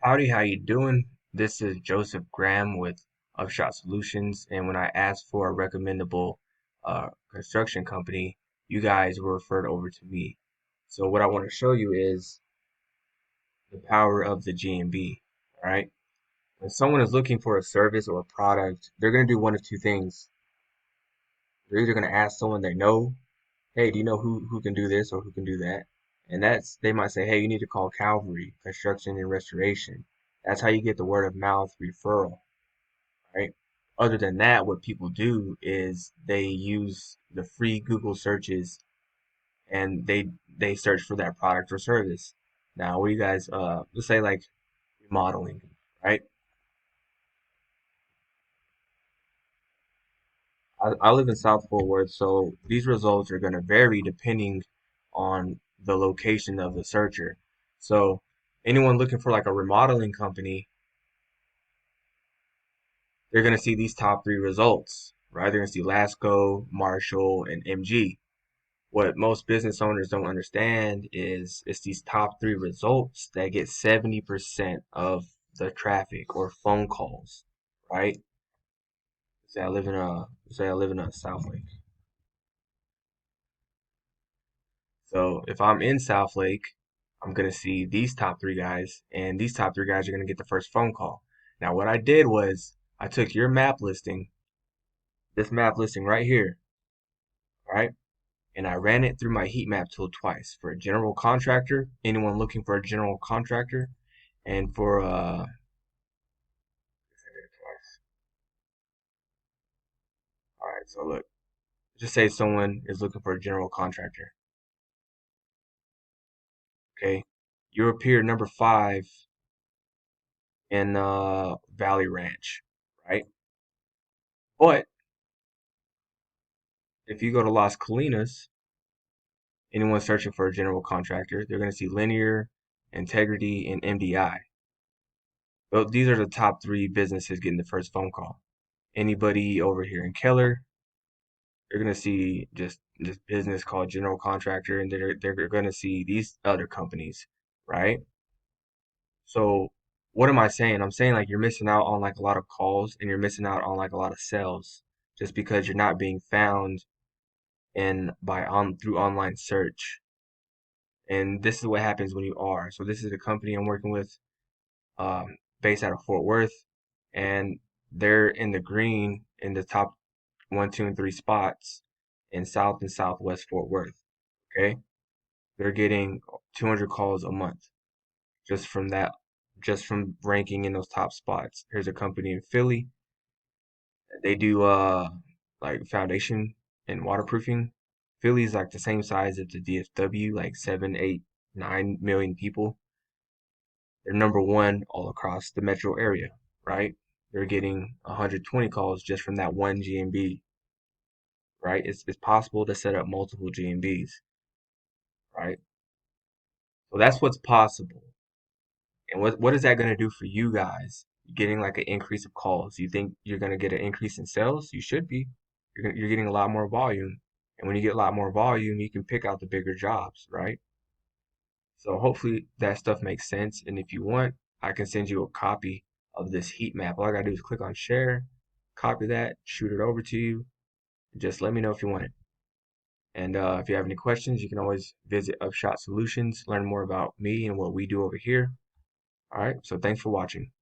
Howdy, how you doing? This is Joseph Graham with Upshot Solutions, and when I asked for a recommendable construction company, you guys were referred over to me. So what I want to show you is the power of the GMB. All right, when someone is looking for a service or a product, they're going to do one of two things. They're either going to ask someone they know, "Hey, do you know who can do this or who can do that?" And they might say, "Hey, you need to call Cavalry Construction and Restoration." That's how you get the word of mouth referral. Right? Other than that, what people do is they use the free Google searches and they search for that product or service. Now, what do you guys let's say like remodeling, right? I live in South Fort Worth, so these results are going to vary depending on the location of the searcher. So anyone looking for like a remodeling company, they're going to see these top three results, right? They're going to see Lasco, Marshall, and MG. What most business owners don't understand is it's these top three results that get 70% of the traffic or phone calls, right? Say I live in a South Lake. So if I'm in South Lake, I'm gonna see these top three guys, and these top three guys are gonna get the first phone call. Now what I did was I took your map listing, this map listing right here, right? And I ran it through my heat map tool twice for a general contractor, anyone looking for a general contractor, and for all right, so look, just say someone is looking for a general contractor. Okay, you appear number 5 in Valley Ranch, right? But if you go to Las Colinas, anyone searching for a general contractor, they're going to see Linear, Integrity, and MDI. Well, these are the top 3 businesses getting the first phone call. Anybody over here in Keller, they're going to see just this business called general contractor, and they're going to see these other companies, right? So what am I saying? I'm saying like you're missing out on like a lot of calls and you're missing out on like a lot of sales just because you're not being found in by on through online search. And this is what happens when you are. So this is a company I'm working with, based out of Fort Worth, and they're in the green in the top one, two, and three spots in South and Southwest Fort Worth. Okay, they're getting 200 calls a month just from that, just from ranking in those top spots. Here's a company in Philly. They do like foundation and waterproofing. Philly's like the same size as the DFW, like 7, 8, 9 million people. They're number one all across the metro area, right? They're getting 120 calls just from that one GMB, right? It's possible to set up multiple GMBs, right? So that's what's possible. And what is that going to do for you guys? Getting like an increase of calls. You think you're going to get an increase in sales? You should be. You're getting a lot more volume. And when you get a lot more volume, you can pick out the bigger jobs, right? So hopefully that stuff makes sense. And if you want, I can send you a copy of this heat map. All I gotta do is click on share, copy that, shoot it over to you. Just let me know if you want it. And if you have any questions, you can always visit Upshot Solutions, learn more about me and what we do over here. All right, so thanks for watching.